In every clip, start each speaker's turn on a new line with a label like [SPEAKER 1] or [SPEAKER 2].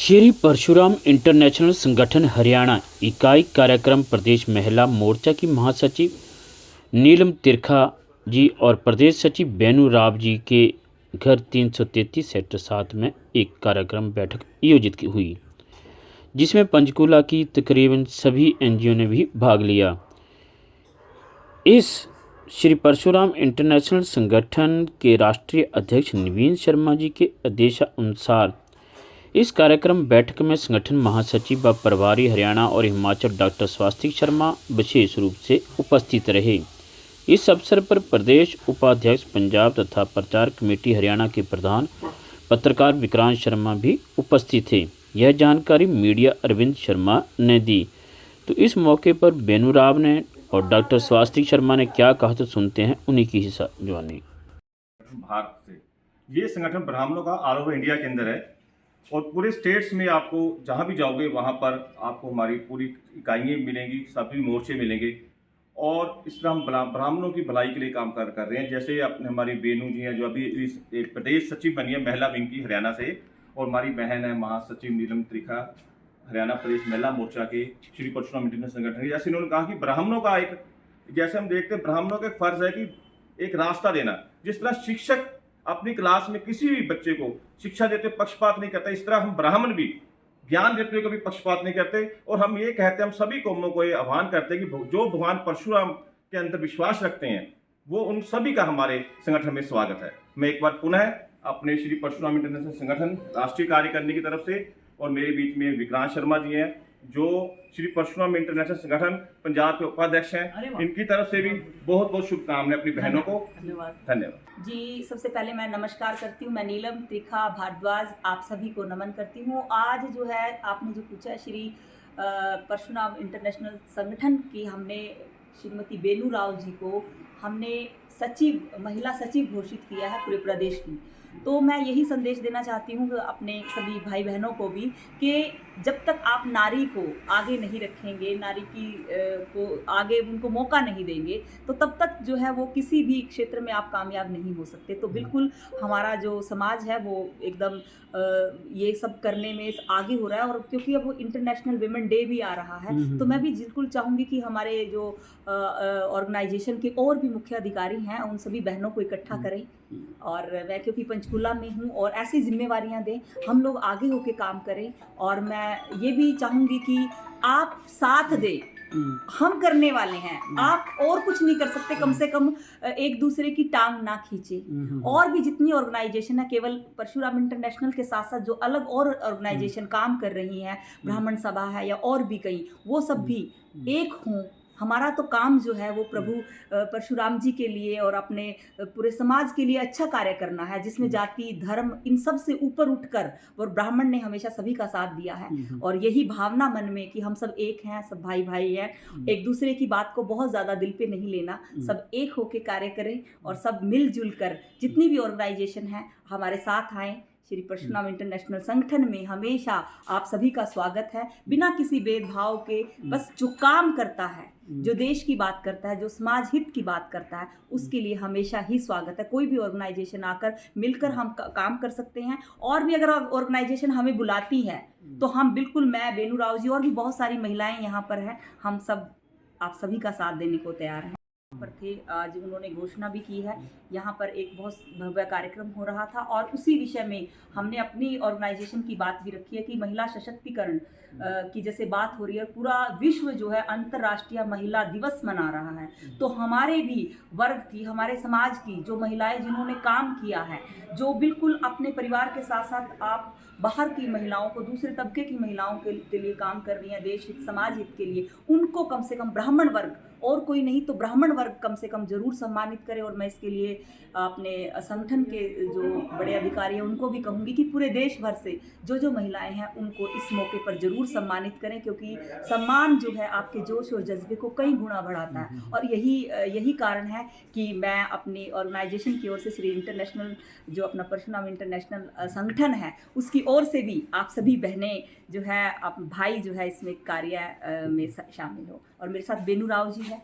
[SPEAKER 1] Shri Parshuram international संगठन हरियाणा इकाई कार्यक्रम प्रदेश महिला मोर्चा की महासचिव नीलम तिरखा जी और प्रदेश सचिव बेनू राव जी के घर 333 सेक्टर 7 में एक कार्यक्रम बैठक आयोजित हुई, जिसमें पंचकूला की तकरीबन सभी एनजीओ ने भी भाग लिया। इस श्री परशुराम इंटरनेशनल संगठन के राष्ट्रीय अध्यक्ष नवीन शर्मा जी के आदेशानुसार इस कार्यक्रम बैठक में संगठन महासचिव व प्रभारी हरियाणा और हिमाचल डॉक्टर स्वास्तिक शर्मा विशेष रूप से उपस्थित रहे। इस अवसर पर प्रदेश उपाध्यक्ष पंजाब तथा प्रचार कमेटी हरियाणा के प्रधान पत्रकार विक्रांत शर्मा भी उपस्थित थे। यह जानकारी मीडिया अरविंद शर्मा ने दी। तो इस मौके पर बेनू राव ने और डॉक्टर स्वास्तिक शर्मा ने क्या कहा, तो सुनते हैं उन्हीं की ही जवानी।
[SPEAKER 2] भारत से ये संगठन ब्राह्मणों का ऑल ओवर इंडिया के अंदर है और पूरे स्टेट्स में आपको जहाँ भी जाओगे वहाँ पर आपको हमारी पूरी इकाइयाँ मिलेंगी, सभी मोर्चे मिलेंगे और इस तरह हम ब्राह्मणों की भलाई के लिए काम कर रहे हैं। जैसे अपने हमारी बेनू जी हैं जो अभी इस एक प्रदेश सचिव बनी है महिला विंग की हरियाणा से, और हमारी बहन है महासचिव नीलम त्रिखा हरियाणा प्रदेश महिला मोर्चा के श्री परशुराम इंटरनेशनल संगठन। जैसे उन्होंने कहा कि ब्राह्मणों का एक, जैसे हम देखते हैं ब्राह्मणों का एक फर्ज है कि एक रास्ता देना। जिस तरह शिक्षक अपनी क्लास में किसी भी बच्चे को शिक्षा देते पक्षपात नहीं करता, इस तरह हम ब्राह्मण भी ज्ञान देते हुए कभी पक्षपात नहीं करते। और हम ये कहते हैं, हम सभी कौमों को ये आह्वान करते हैं कि जो भगवान परशुराम के अंदर विश्वास रखते हैं वो उन सभी का हमारे संगठन में स्वागत है। मैं एक बार पुनः अपने श्री परशुराम इंटरनेशनल संगठन राष्ट्रीय कार्यकारिणी की तरफ से, और मेरे बीच में विक्रांत शर्मा जी हैं जो श्री परशुराम इंटरनेशनल संगठन पंजाब के उपाध्यक्ष हैं, इनकी तरफ से भी बहुत बहुत शुभकामनाएं अपनी बहनों को। धन्यवाद
[SPEAKER 3] जी। सबसे पहले मैं नमस्कार करती हूँ। मैं नीलम त्रिखा भारद्वाज आप सभी को नमन करती हूँ। आज जो है आपने जो पूछा श्री परशुराम इंटरनेशनल संगठन की, हमने श्रीमती बेनू राव जी को हमने सचिव, महिला सचिव घोषित किया है पूरे प्रदेश की। तो मैं यही संदेश देना चाहती हूँ अपने सभी भाई बहनों को भी कि जब तक आप नारी को आगे नहीं रखेंगे, नारी की को आगे उनको मौका नहीं देंगे, तो तब तक जो है वो किसी भी क्षेत्र में आप कामयाब नहीं हो सकते। तो बिल्कुल हमारा जो समाज है वो एकदम ये सब करने में आगे हो रहा है। और क्योंकि अब वो इंटरनेशनल वुमेन डे भी आ रहा है, तो मैं भी बिल्कुल चाहूँगी कि हमारे जो ऑर्गेनाइजेशन के और भी मुख्य अधिकारी हैं उन सभी बहनों को इकट्ठा करें, और मैं क्योंकि पंचकूला में हूँ और ऐसी जिम्मेवारियां दें, हम लोग आगे होके काम करें। और मैं ये भी चाहूँगी कि आप साथ दें, हम करने वाले हैं, आप और कुछ नहीं कर सकते, कम से कम एक दूसरे की टांग ना खींचे। और भी जितनी ऑर्गेनाइजेशन है, केवल परशुराम इंटरनेशनल के साथ साथ जो अलग और ऑर्गेनाइजेशन काम कर रही हैं, ब्राह्मण सभा है या और भी कई, वो सब भी एक हों। हमारा तो काम जो है वो प्रभु परशुराम जी के लिए और अपने पूरे समाज के लिए अच्छा कार्य करना है, जिसमें जाति धर्म इन सब से ऊपर उठकर, और ब्राह्मण ने हमेशा सभी का साथ दिया है। और यही भावना मन में कि हम सब एक हैं, सब भाई भाई हैं, एक दूसरे की बात को बहुत ज़्यादा दिल पे नहीं लेना, सब एक होके कार्य करें और सब मिलजुल कर जितनी भी ऑर्गेनाइजेशन है हमारे साथ आएँ। श्री परशुराम इंटरनेशनल संगठन में हमेशा आप सभी का स्वागत है, बिना किसी भेदभाव के। बस जो काम करता है, जो देश की बात करता है, जो समाज हित की बात करता है, उसके लिए हमेशा ही स्वागत है। कोई भी ऑर्गेनाइजेशन आकर मिलकर हम काम कर सकते हैं। और भी अगर ऑर्गेनाइजेशन हमें बुलाती है तो हम बिल्कुल, मैं बेनू राव जी और भी बहुत सारी महिलाएं यहाँ पर हैं, हम सब आप सभी का साथ देने को तैयार हैं। पर थे आज उन्होंने घोषणा भी की है, यहाँ पर एक बहुत भव्य कार्यक्रम हो रहा था और उसी विषय में हमने अपनी ऑर्गेनाइजेशन की बात भी रखी है कि महिला सशक्तिकरण की जैसे बात हो रही है, पूरा विश्व जो है अंतर्राष्ट्रीय महिला दिवस मना रहा है। तो हमारे भी वर्ग की, हमारे समाज की जो महिलाएं जिन्होंने काम किया है, जो बिल्कुल अपने परिवार के साथ साथ आप बाहर की महिलाओं को, दूसरे तबके की महिलाओं के लिए काम कर रही हैं, देश हित समाज हित के लिए, उनको कम से कम ब्राह्मण वर्ग, और कोई नहीं तो ब्राह्मण वर्ग कम से कम जरूर सम्मानित करें। और मैं इसके लिए अपने संगठन के जो बड़े अधिकारी हैं उनको भी कहूँगी कि पूरे देश भर से जो महिलाएं हैं उनको इस मौके पर जरूर सम्मानित करें, क्योंकि सम्मान जो है आपके जोश और जज्बे को कई गुना बढ़ाता है। और यही कारण है कि मैं अपनी ऑर्गेनाइजेशन की ओर से श्री इंटरनेशनल जो अपना परशुराम इंटरनेशनल संगठन है उसकी ओर से भी आप सभी बहनें जो है, आप भाई जो है इसमें कार्य में शामिल हो। और मेरे साथ बेनू राव जी है।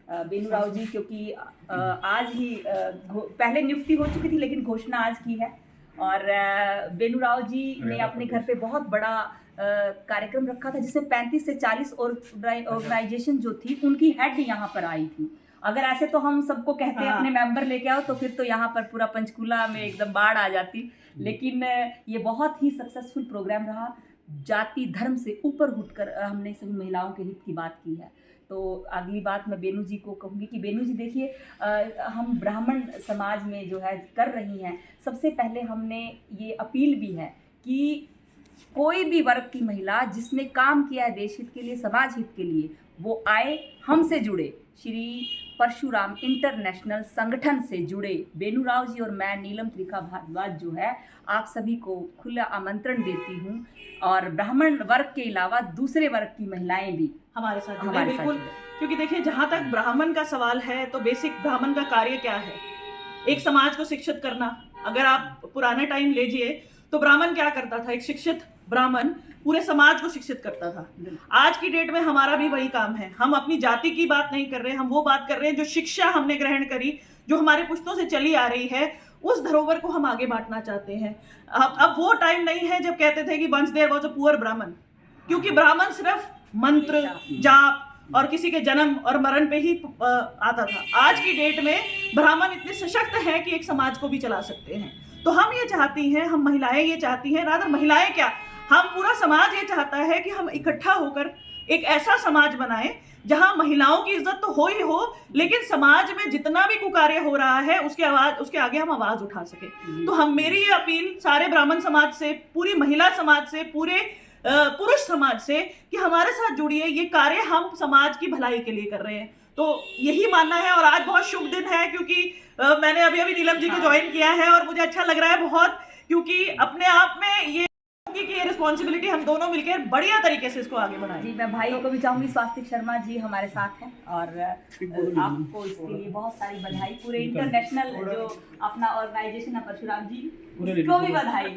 [SPEAKER 3] बेनू राव जी क्योंकि आज ही पहले नियुक्ति हो चुकी थी लेकिन घोषणा आज की है, और बेनू राव जी ने अपने घर पे बहुत बड़ा कार्यक्रम रखा था, जिसमें 35 से 40 ऑर्गेनाइजेशन जो थी उनकी हेड यहाँ पर आई थी। अगर ऐसे तो हम सबको कहते हैं अपने मेंबर लेके आओ, तो फिर तो यहाँ पर पूरा पंचकूला में एकदम बाढ़ आ जाती। लेकिन ये बहुत ही सक्सेसफुल प्रोग्राम रहा। जाति धर्म से ऊपर उठकर हमने सभी महिलाओं के हित की बात की है। तो अगली बात मैं बेनू जी को कहूँगी कि बेनू जी देखिए, हम ब्राह्मण समाज में जो है कर रही हैं, सबसे पहले हमने ये अपील भी है कि कोई भी वर्ग की महिला जिसने काम किया है देश हित के लिए, समाज हित के लिए, वो आए, हमसे जुड़े, श्री परशुराम इंटरनेशनल संगठन से जुड़े। बेनू राव जी और मैं नीलम त्रिखा भारद्वाज जो है आप सभी को खुला आमंत्रण देती हूँ, और ब्राह्मण वर्ग के अलावा दूसरे वर्ग की महिलाएं भी
[SPEAKER 4] हमारे साथ बिल्कुल, क्योंकि देखिए जहाँ तक ब्राह्मण का सवाल है तो बेसिक ब्राह्मण का कार्य क्या है? एक समाज को शिक्षित करना। अगर आप पुराने टाइम लीजिए तो ब्राह्मण क्या करता था? एक शिक्षित ब्राह्मण पूरे समाज को शिक्षित करता था। आज की डेट में हमारा भी वही काम है। हम अपनी जाति की बात नहीं कर रहे, हम वो बात कर रहे हैं जो शिक्षा हमने ग्रहण करी, जो हमारे पुश्तों से चली आ रही है, उस धरोहर को हम आगे बांटना चाहते हैं। अब वो टाइम नहीं है जब कहते थे कि once there was a poor Brahmin, क्योंकि ब्राह्मण सिर्फ मंत्र जाप और किसी के जन्म और मरण पे ही आता था। आज की डेट में ब्राह्मण इतने सशक्त हैं कि एक समाज को भी चला सकते हैं। तो हम ये चाहती हैं, हम महिलाएं ये चाहती हैं, रादर महिलाएं क्या, हम पूरा समाज ये चाहता है कि हम इकट्ठा होकर एक ऐसा समाज बनाएं जहां महिलाओं की इज्जत तो हो ही हो, लेकिन समाज में जितना भी कुकार्य हो रहा है उसके आगे हम आवाज उठा सके। तो हम मेरी ये अपील सारे ब्राह्मण समाज से, पूरी महिला समाज से, पूरे पुरुष समाज से कि हमारे साथ जुड़िए, ये कार्य हम समाज की भलाई के लिए कर रहे हैं। तो यही मानना है। और आज बहुत शुभ दिन है क्योंकि मैंने अभी नीलम जी को ज्वाइन किया है और मुझे अच्छा लग रहा है बहुत, क्योंकि अपने आप में ये कि ये रिस्पॉन्सिबिलिटी हम दोनों मिलकर बढ़िया तरीके से इसको आगे बढ़ाएं।
[SPEAKER 3] जी, मैं भाइयों को भी चाहूंगी, स्वास्तिक शर्मा जी हमारे साथ हैं और आपको इसके लिए बहुत सारी बधाई। पूरे इंटरनेशनल जो अपना ऑर्गेनाइजेशन है परशुराम जी, उसको भी बधाई।